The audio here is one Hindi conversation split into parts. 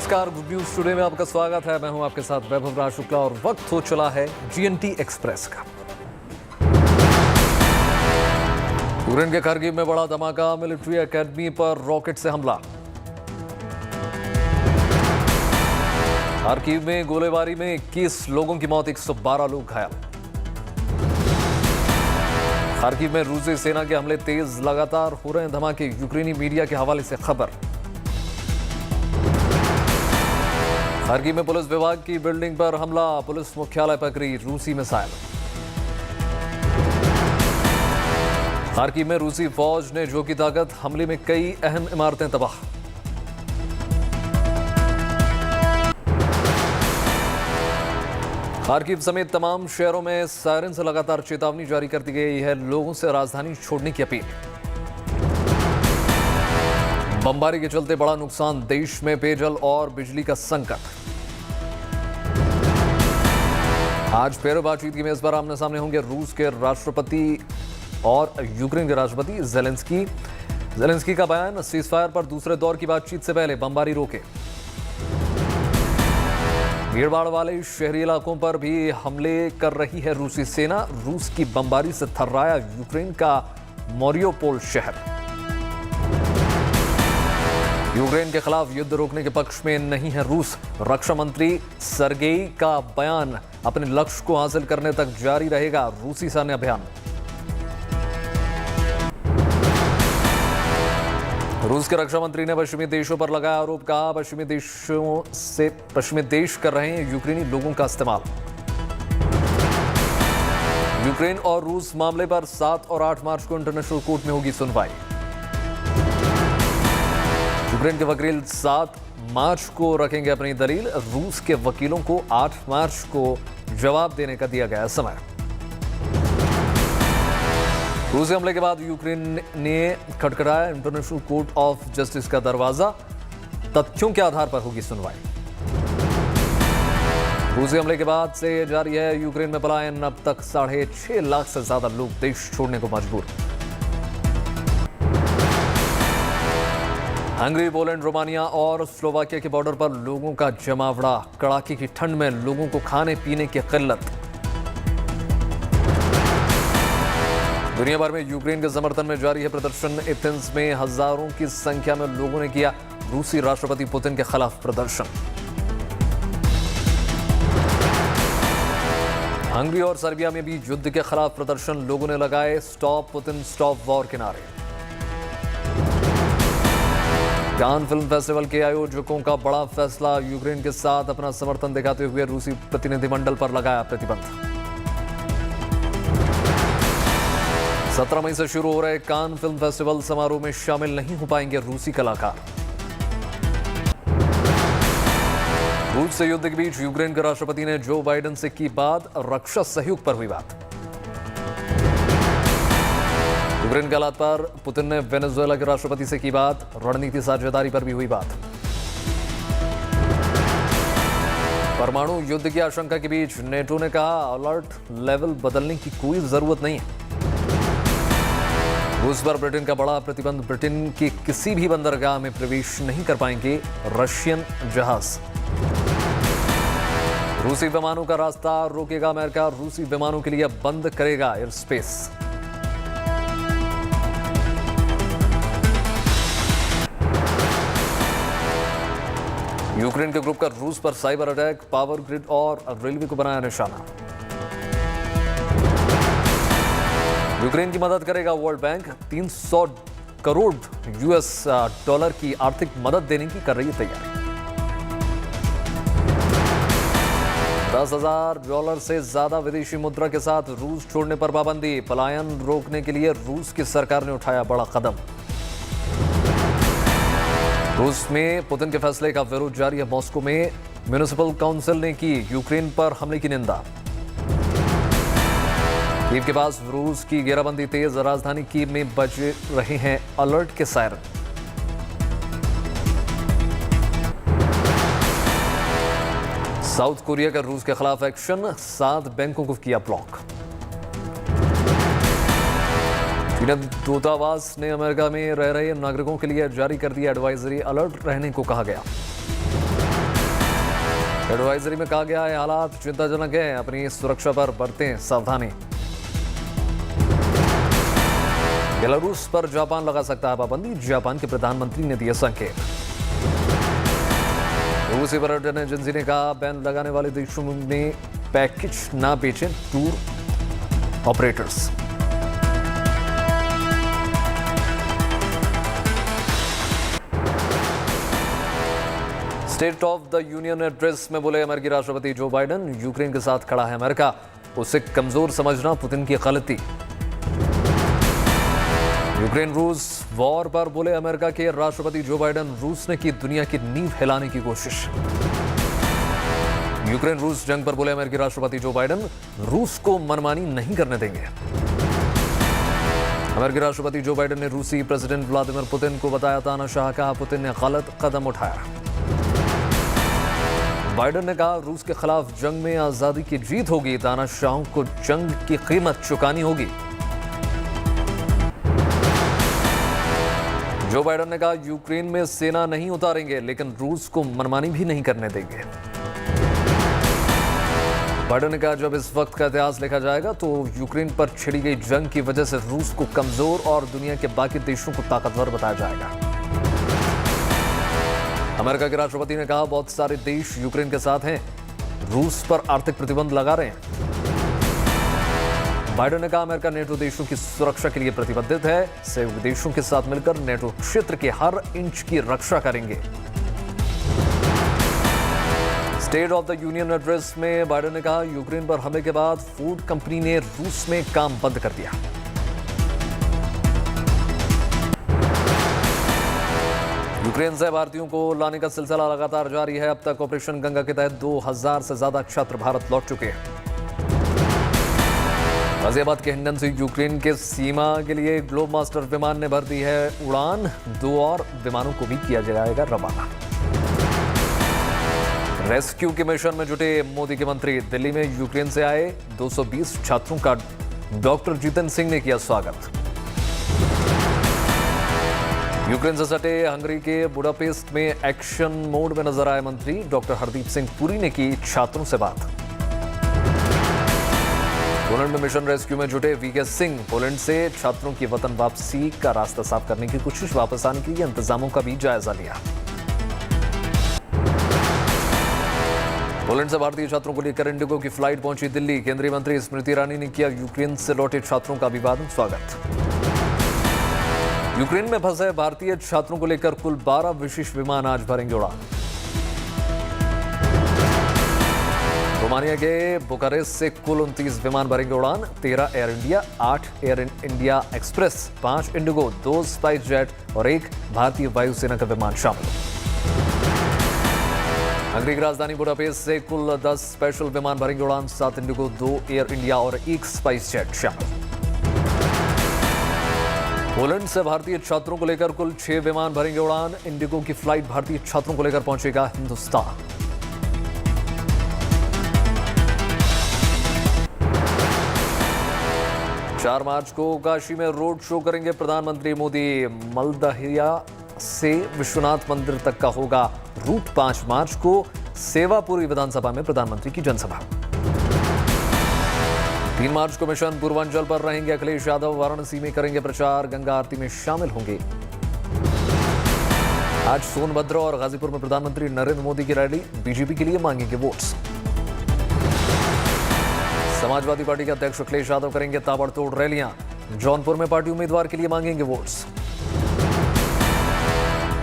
नमस्कार, गुड न्यूज टुडे में आपका स्वागत है। मैं हूं आपके साथ वैभव राज शुक्ला और वक्त हो चला है जीएनटी एक्सप्रेस का। यूक्रेन के खार्किव में बड़ा धमाका, मिलिट्री एकेडमी पर रॉकेट से हमला। खार्किव में गोलीबारी में 21 लोगों की मौत, 112 लोग घायल। खार्किव में रूसी सेना के हमले तेज, लगातार हो रहे हैं धमाके, यूक्रेनी मीडिया के हवाले से खबर। खार्किव में पुलिस विभाग की बिल्डिंग पर हमला, पुलिस मुख्यालय पर गिरी रूसी मिसाइल। खार्किव में रूसी फौज ने झोंकी ताकत, हमले में कई अहम इमारतें तबाह। खार्किव समेत तमाम शहरों में सायरन से लगातार चेतावनी जारी कर दी गई है, लोगों से राजधानी छोड़ने की अपील। बमबारी के चलते बड़ा नुकसान, देश में पेयजल और बिजली का संकट। आज फिर बातचीत की मेज पर आमने सामने होंगे रूस के राष्ट्रपति और यूक्रेन के राष्ट्रपति जेलेंस्की का बयान, सीजफायर पर दूसरे दौर की बातचीत से पहले बमबारी रोके। भीड़भाड़ वाले शहरी इलाकों पर भी हमले कर रही है रूसी सेना, रूस की बमबारी से थर्राया यूक्रेन का मारियोपोल शहर। यूक्रेन के खिलाफ युद्ध रोकने के पक्ष में नहीं है रूस, रक्षा मंत्री सर्गेई का बयान, अपने लक्ष्य को हासिल करने तक जारी रहेगा रूसी सैन्य अभियान। रूस के रक्षा मंत्री ने पश्चिमी देशों पर लगाया आरोप, कहा पश्चिमी देश कर रहे हैं यूक्रेनी लोगों का इस्तेमाल। यूक्रेन और रूस मामले पर 7 और 8 मार्च को इंटरनेशनल कोर्ट में होगी सुनवाई। यूक्रेन के वकील 7 मार्च को रखेंगे अपनी दलील, रूस के वकीलों को 8 मार्च को जवाब देने का दिया गया समय। रूसी हमले के बाद यूक्रेन ने खटखटाया इंटरनेशनल कोर्ट ऑफ जस्टिस का दरवाजा, तथ्यों के आधार पर होगी सुनवाई। रूसी हमले के बाद से जारी है यूक्रेन में पलायन, अब तक 6.5 लाख से ज्यादा लोग देश छोड़ने को मजबूर। हंगरी, पोलैंड, रोमानिया और स्लोवाकिया के बॉर्डर पर लोगों का जमावड़ा, कड़ाके की ठंड में लोगों को खाने पीने की किल्लत। दुनिया भर में यूक्रेन के समर्थन में जारी है प्रदर्शन, एथेंस में हजारों की संख्या में लोगों ने किया रूसी राष्ट्रपति पुतिन के खिलाफ प्रदर्शन। हंगरी और सर्बिया में भी युद्ध के खिलाफ प्रदर्शन, लोगों ने लगाए स्टॉप पुतिन स्टॉप वॉर के नारे। कान फिल्म फेस्टिवल के आयोजकों का बड़ा फैसला, यूक्रेन के साथ अपना समर्थन दिखाते हुए रूसी प्रतिनिधिमंडल पर लगाया प्रतिबंध। 17 मई से शुरू हो रहे कान फिल्म फेस्टिवल समारोह में शामिल नहीं हो पाएंगे रूसी कलाकार। रूस से युद्ध के बीच यूक्रेन के राष्ट्रपति ने जो बाइडेन से की बात, रक्षा सहयोग पर हुई बात। यूक्रेन के हालात पर पुतिन ने वेनेजुएला के राष्ट्रपति से की बात, रणनीति साझेदारी पर भी हुई बात। परमाणु युद्ध की आशंका के बीच नेटो ने कहा अलर्ट लेवल बदलने की कोई जरूरत नहीं है। रूस पर ब्रिटेन का बड़ा प्रतिबंध, ब्रिटेन के किसी भी बंदरगाह में प्रवेश नहीं कर पाएंगे रशियन जहाज। रूसी विमानों का रास्ता रोकेगा अमेरिका, रूसी विमानों के लिए बंद करेगा एयर स्पेस। यूक्रेन के ग्रुप का रूस पर साइबर अटैक, पावर ग्रिड और रेलवे को बनाया निशाना। यूक्रेन की मदद करेगा world bank, 300 crore US dollar की आर्थिक मदद देने की कर रही है तैयारी। $10,000 से ज्यादा विदेशी मुद्रा के साथ रूस छोड़ने पर पाबंदी, पलायन रोकने के लिए रूस की सरकार ने उठाया बड़ा कदम। रूस में पुतिन के फैसले का विरोध जारी है, मॉस्को में म्युनिसिपल काउंसिल ने की यूक्रेन पर हमले की निंदा। कीव के पास रूस की घेराबंदी तेज, राजधानी कीव में बज रहे हैं अलर्ट के सायरन। साउथ कोरिया का रूस के खिलाफ एक्शन, 7 बैंकों को किया ब्लॉक। चीनी दूतावास ने अमेरिका में रह रहे नागरिकों के लिए जारी कर दिया एडवाइजरी, अलर्ट रहने को कहा गया। एडवाइजरी में कहा गया है हालात चिंताजनक है, अपनी सुरक्षा पर बरतें सावधानी। बेलारूस पर जापान लगा सकता है पाबंदी, जापान के प्रधानमंत्री ने दिया संकेत। रूसी पर्यटन एजेंसी ने कहा बैन लगाने वाले देशों में पैकेज ना बेचें tour operators. State of the union address में बोले अमेरिकी राष्ट्रपति जो बाइडेन, यूक्रेन के साथ खड़ा है अमेरिका, उसे कमजोर समझना पुतिन की गलती। यूक्रेन रूस वॉर पर बोले अमेरिका के राष्ट्रपति जो बाइडेन, रूस ने की दुनिया की नींव हिलाने की कोशिश। यूक्रेन रूस जंग पर बोले अमेरिकी राष्ट्रपति जो बाइडेन, रूस को मनमानी नहीं करने देंगे। अमेरिकी राष्ट्रपति जो बाइडेन ने रूसी प्रेसिडेंट व्लादिमीर पुतिन को बताया तानाशाह, कहा पुतिन ने गलत कदम उठाया। बाइडेन ने कहा रूस के खिलाफ जंग में आजादी की जीत होगी, तानाशाहों को जंग की कीमत चुकानी होगी। जो बाइडेन ने कहा यूक्रेन में सेना नहीं उतारेंगे, लेकिन रूस को मनमानी भी नहीं करने देंगे। बाइडेन ने कहा जब इस वक्त का इतिहास लिखा जाएगा तो यूक्रेन पर छिड़ी गई जंग की वजह से रूस को कमजोर और दुनिया के बाकी देशों को ताकतवर बताया जाएगा। अमेरिका के राष्ट्रपति ने कहा बहुत सारे देश यूक्रेन के साथ हैं, रूस पर आर्थिक प्रतिबंध लगा रहे हैं। बाइडेन ने कहा अमेरिका नेटो देशों की सुरक्षा के लिए प्रतिबद्ध है, सहयोगी देशों के साथ मिलकर नेटो क्षेत्र के हर इंच की रक्षा करेंगे। State of the union address में बाइडेन ने कहा यूक्रेन पर हमले के बाद फोर्ड कंपनी ने रूस में काम बंद कर दिया। यूक्रेन से भारतीयों को लाने का सिलसिला लगातार जारी है। अब तक ऑपरेशन गंगा के तहत 2000 से ज्यादा छात्र भारत लौट चुके हैं। गाजियाबाद के हिंडन से यूक्रेन के सीमा के लिए ग्लोब मास्टर विमान ने भर दी है उड़ान, 2 और विमानों को भी किया जाएगा रवाना। रेस्क्यू के मिशन में जुटे मोदी के मंत्री, दिल्ली में यूक्रेन से आए 220 छात्रों का डॉक्टर जितेंद्र सिंह ने किया स्वागत। यूक्रेन से सटे हंगरी के बुडापेस्ट में एक्शन मोड में नजर आए मंत्री, डॉक्टर हरदीप सिंह पुरी ने की छात्रों से बात। पोलैंड में मिशन रेस्क्यू में जुटे वीके सिंह, पोलैंड से छात्रों की वतन वापसी का रास्ता साफ करने की कोशिश, वापस आने के लिए इंतजामों का भी जायजा लिया। पोलैंड से भारतीय छात्रों को लेकर इंडिगो की फ्लाइट पहुंची दिल्ली, केंद्रीय मंत्री स्मृति ईरानी ने किया यूक्रेन से लौटे छात्रों का अभिवादन स्वागत। यूक्रेन में फंसे भारतीय छात्रों को लेकर कुल 12 विशेष विमान आज भरेंगे उड़ान। रोमानिया के बुकारेस्ट से कुल 29 विमान भरेंगे उड़ान, 13 air India, 8 air India express, 5 Indigo, 2 spice jet और 1 भारतीय वायुसेना का विमान शामिल। हंगरी की राजधानी बुडापेस्ट से कुल 10 स्पेशल विमान भरेंगे उड़ान, 7 इंडिगो, 2 एयर इंडिया और 1 स्पाइस जेट शामिल। पोलैंड से भारतीय छात्रों को लेकर कुल 6 विमान भरेंगे उड़ान, इंडिगो की फ्लाइट भारतीय छात्रों को लेकर पहुंचेगा हिंदुस्तान। चार मार्च को काशी में रोड शो करेंगे प्रधानमंत्री मोदी, मलदहिया से विश्वनाथ मंदिर तक का होगा रूट। 5 मार्च को सेवापुरी विधानसभा में प्रधानमंत्री की जनसभा। 3 मार्च को मिशन पूर्वांचल पर रहेंगे अखिलेश यादव, वाराणसी में करेंगे प्रचार, गंगा आरती में शामिल होंगे। आज सोनभद्र और गाजीपुर में प्रधानमंत्री नरेंद्र मोदी की रैली, बीजेपी के लिए मांगेंगे वोट्स। समाजवादी पार्टी के अध्यक्ष अखिलेश यादव करेंगे ताबड़तोड़ रैलियां, जौनपुर में पार्टी उम्मीदवार के लिए मांगेंगे वोट्स।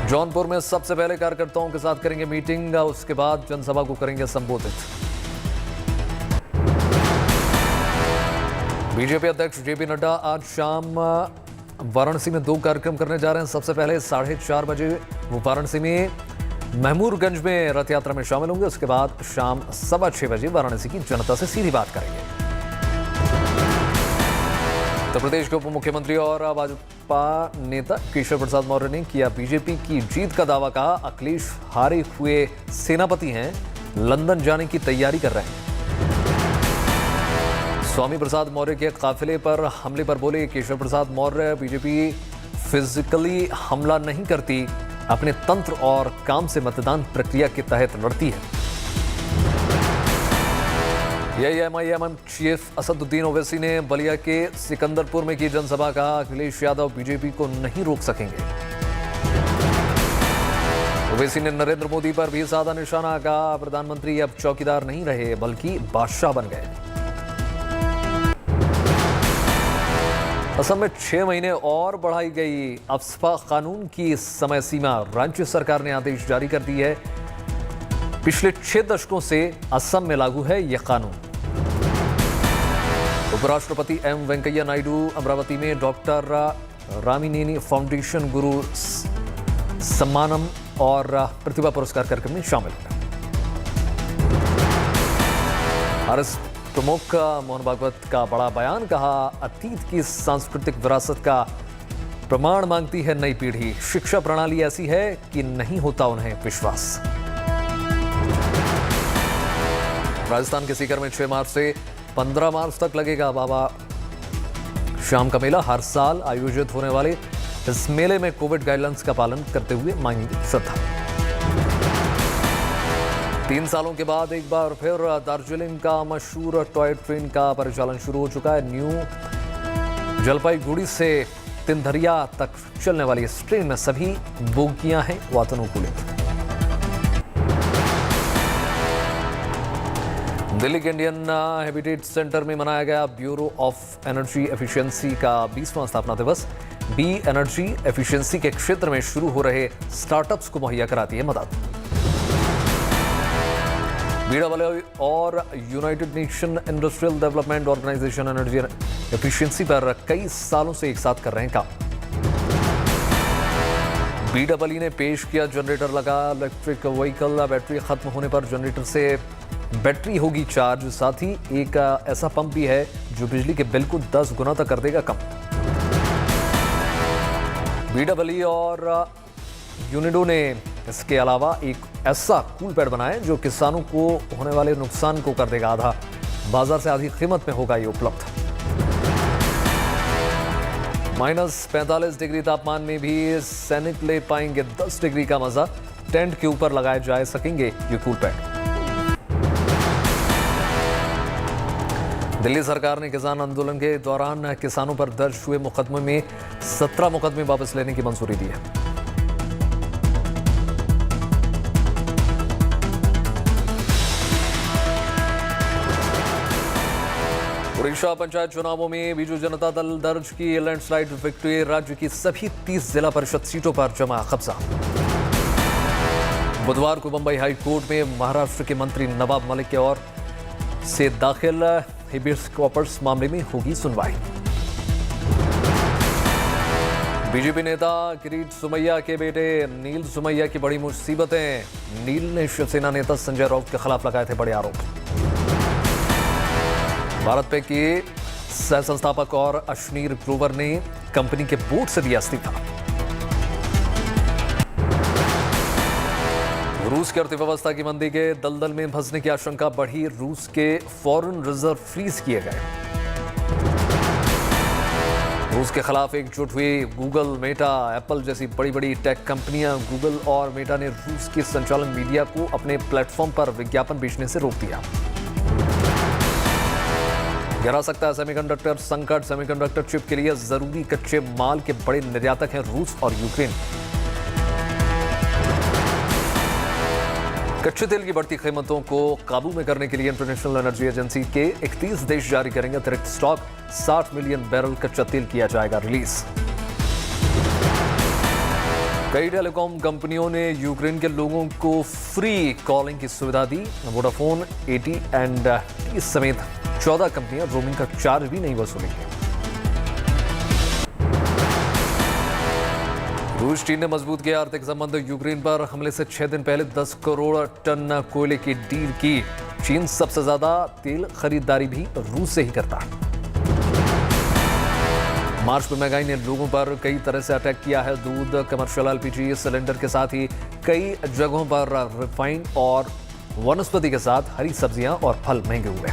जौनपुर में सबसे पहले कार्यकर्ताओं के साथ करेंगे मीटिंग, उसके बाद जनसभा को करेंगे संबोधित। बीजेपी अध्यक्ष जेपी नड्डा आज शाम वाराणसी में 2 कार्यक्रम करने जा रहे हैं। सबसे पहले 4:30 बजे वो वाराणसी में महमूरगंज में रथ यात्रा में शामिल होंगे, उसके बाद शाम 6:15 बजे वाराणसी की जनता से सीधी बात करेंगे। उत्तर प्रदेश के उप मुख्यमंत्री और भाजपा नेता केशव प्रसाद मौर्य ने किया बीजेपी की जीत का दावा, कहा अखिलेश हारे हुए सेनापति हैं, लंदन जाने की तैयारी कर रहे हैं। स्वामी प्रसाद मौर्य के काफिले पर हमले पर बोले केशव प्रसाद मौर्य, बीजेपी फिजिकली हमला नहीं करती, अपने तंत्र और काम से मतदान प्रक्रिया के तहत लड़ती है। एआईएमआईएम चीफ असदुद्दीन ओवैसी ने बलिया के सिकंदरपुर में की जनसभा, कहा अखिलेश यादव बीजेपी को नहीं रोक सकेंगे। ओवैसी ने नरेंद्र मोदी पर भी साधा निशाना, कहा प्रधानमंत्री अब चौकीदार नहीं रहे बल्कि बादशाह बन गए। असम में 6 महीने और बढ़ाई गई अफ्स्पा कानून की समय सीमा, राज्य सरकार ने आदेश जारी कर दी है। पिछले 6 दशकों से असम में लागू है यह कानून। उपराष्ट्रपति एम वेंकैया नायडू अमरावती में डॉक्टर रामिनेनी फाउंडेशन गुरु सम्मानम और प्रतिभा पुरस्कार कार्यक्रम में शामिल हुए। आरएस प्रमुख मोहन भागवत का बड़ा बयान, कहा अतीत की सांस्कृतिक विरासत का प्रमाण मांगती है नई पीढ़ी। शिक्षा प्रणाली ऐसी है कि नहीं होता उन्हें विश्वास। राजस्थान के सीकर में 6 मार्च से 15 मार्च तक लगेगा बाबा शाम का मेला। हर साल आयोजित होने वाले इस मेले में कोविड गाइडलाइंस का पालन करते हुए मांगेंगे श्रद्धा। 3 सालों के बाद एक बार फिर दार्जिलिंग का मशहूर टॉय ट्रेन का परिचालन शुरू हो चुका है। न्यू जलपाईगुड़ी से तिनधरिया तक चलने वाली इस ट्रेन में सभी बोगियां हैं वातानुकूलित। दिल्ली के इंडियन हैबिटेट सेंटर में मनाया गया ब्यूरो ऑफ एनर्जी एफिशिएंसी का 20वां स्थापना दिवस। बी एनर्जी एफिशिएंसी के क्षेत्र में शुरू हो रहे स्टार्टअप्स को मुहैया कराती है मदद। BWI और United Nation Industrial Development Organization energy efficiency पर कई सालों से एक साथ कर रहे हैं काम। BWI ने पेश किया जनरेटर लगा इलेक्ट्रिक व्हीकल। बैटरी खत्म होने पर जनरेटर से बैटरी होगी चार्ज। साथ ही एक ऐसा पंप भी है जो बिजली के बिल को 10 गुना तक कर देगा कम। BWI और यूनिडो ने इसके अलावा एक ऐसा कूल पैड बनाया जो किसानों को होने वाले नुकसान को कर देगा आधा। बाजार से आधी कीमत में होगा ये उपलब्ध। -45 डिग्री तापमान में भी सैनिक ले पाएंगे 10 डिग्री का मजा। टेंट के ऊपर लगाए जा सकेंगे ये कूल पैड। दिल्ली सरकार ने किसान आंदोलन के दौरान किसानों पर दर्ज हुए मुकदमे में 17 मुकदमे वापस लेने की मंजूरी दी है। उड़ीसा पंचायत चुनावों में बीजू जनता दल दर्ज की लैंडस्लाइड विक्ट्री। राज्य की सभी 30 जिला परिषद सीटों पर जमा कब्जा। बुधवार को मुंबई हाई कोर्ट में महाराष्ट्र के मंत्री नवाब मलिक के और से दाखिल हेबियस कॉर्पस मामले में होगी सुनवाई। बीजेपी नेता किरीट सोमैया के बेटे नील सोमैया की बड़ी मुसीबतें। नील ने शिवसेना नेता संजय राउत के खिलाफ लगाए थे बड़े आरोप। भारत पे के सह संस्थापक और अश्नीर ग्रोवर ने कंपनी के बोर्ड से दिया इस्तीफा। रूस की अर्थव्यवस्था की मंदी के दलदल में फंसने की आशंका बढ़ी। रूस के फॉरेन रिजर्व फ्रीज किए गए। रूस के खिलाफ एकजुट हुई गूगल, मेटा, एप्पल जैसी बड़ी बड़ी टेक कंपनियां। गूगल और मेटा ने रूस की संचालन मीडिया को अपने प्लेटफॉर्म पर विज्ञापन बेचने से रोक दिया। गिरा सकता है सेमीकंडक्टर संकट। सेमीकंडक्टर चिप के लिए जरूरी कच्चे माल के बड़े निर्यातक हैं रूस और यूक्रेन। कच्चे तेल की बढ़ती कीमतों को काबू में करने के लिए इंटरनेशनल एनर्जी एजेंसी के 31 देश जारी करेंगे अतिरिक्त स्टॉक। 60 मिलियन बैरल कच्चा तेल किया जाएगा रिलीज। कई टेलीकॉम कंपनियों ने यूक्रेन के लोगों को फ्री कॉलिंग की सुविधा दी। वोडाफोन, AT&T समेत 14 कंपनियां रोमिंग का चार्ज भी नहीं वसूलेंगी। रूस चीन ने मजबूत किया आर्थिक संबंध। यूक्रेन पर हमले से 6 दिन पहले 10 करोड़ टन कोयले की डील की। चीन सबसे ज्यादा तेल खरीदारी भी रूस से ही करता है। मार्च में महंगाई ने लोगों पर कई तरह से अटैक किया है। दूध, कमर्शियल LPG सिलेंडर के साथ ही कई जगहों पर रिफाइंड और वनस्पति के साथ हरी सब्जियां और फल महंगे हुए।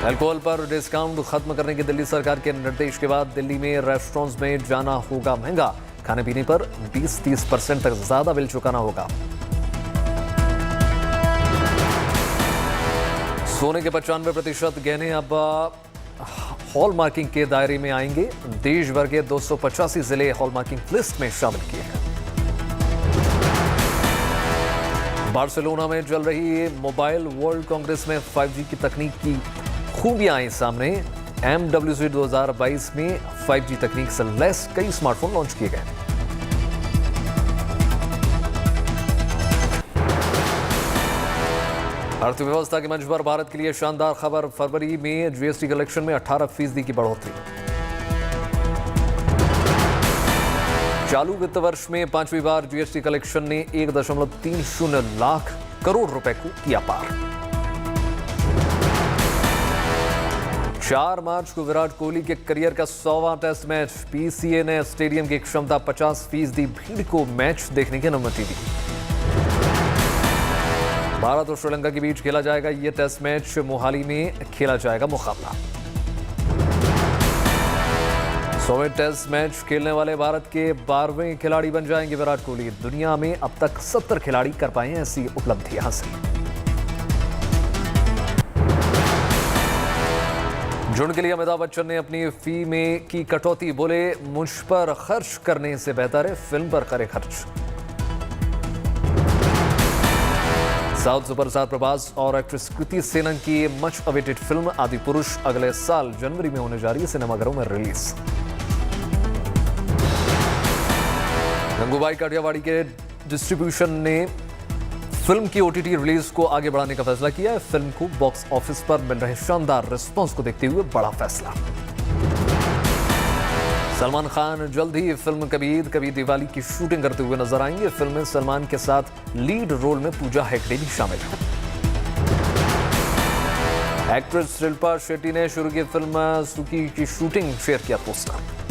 अल्कोहल पर डिस्काउंट खत्म करने के दिल्ली सरकार के निर्देश के बाद दिल्ली में रेस्टोरेंट्स में जाना होगा महंगा। खाने पीने पर 20-30% तक ज्यादा बिल चुकाना होगा। सोने के 95% गहने अब हॉलमार्किंग के दायरे में आएंगे। देश भर के 285 जिले हॉलमार्किंग लिस्ट में शामिल किए हैं। बार्सिलोना में चल रही मोबाइल वर्ल्ड कांग्रेस में 5G की तकनीक की खूबियां आई सामने। MWC 2022 में 5G तकनीक से लैस कई स्मार्टफोन लॉन्च किए गए। अर्थव्यवस्था के मंच पर भारत के लिए शानदार खबर। फरवरी में GST कलेक्शन में 18% की बढ़ोतरी। चालू वित्त वर्ष में 5वीं बार GST कलेक्शन ने 1.30 लाख करोड़ रुपए को किया पार। 4 मार्च को विराट कोहली के करियर का 100वां टेस्ट मैच। PCA ने स्टेडियम की क्षमता 50% भीड़ को मैच देखने की अनुमति दी। भारत और श्रीलंका के बीच खेला जाएगा यह टेस्ट मैच। मोहाली में खेला जाएगा मुकाबला। 100वें टेस्ट मैच खेलने वाले भारत के 12वें खिलाड़ी बन जाएंगे विराट कोहली। दुनिया में अब तक 70 खिलाड़ी कर पाए हैं ऐसी उपलब्धि हासिल। जुड़ के लिए अमिताभ बच्चन ने अपनी फी में की कटौती। बोले, मुझ पर खर्च करने से बेहतर है फिल्म पर करे खर्च। साउथ सुपरस्टार प्रभास और एक्ट्रेस कृति सेनन की मच अवेटेड फिल्म आदिपुरुष अगले साल जनवरी में होने जा रही है सिनेमाघरों में रिलीज। गंगूबाई काठियावाड़ी के डिस्ट्रीब्यूशन ने फिल्म की OTT रिलीज को आगे बढ़ाने का फैसला किया है। फिल्म को बॉक्स ऑफिस पर मिल रहे शानदार रिस्पांस को देखते हुए बड़ा फैसला। सलमान खान जल्द ही फिल्म कभी ईद कभी दिवाली की शूटिंग करते हुए नजर आएंगे। फिल्म में सलमान के साथ लीड रोल में पूजा हेगड़े भी शामिल है। एक्ट्रेस शिल्पा शेट्टी ने शुरू की फिल्म सुकी की शूटिंग शेयर किया पोस्टर।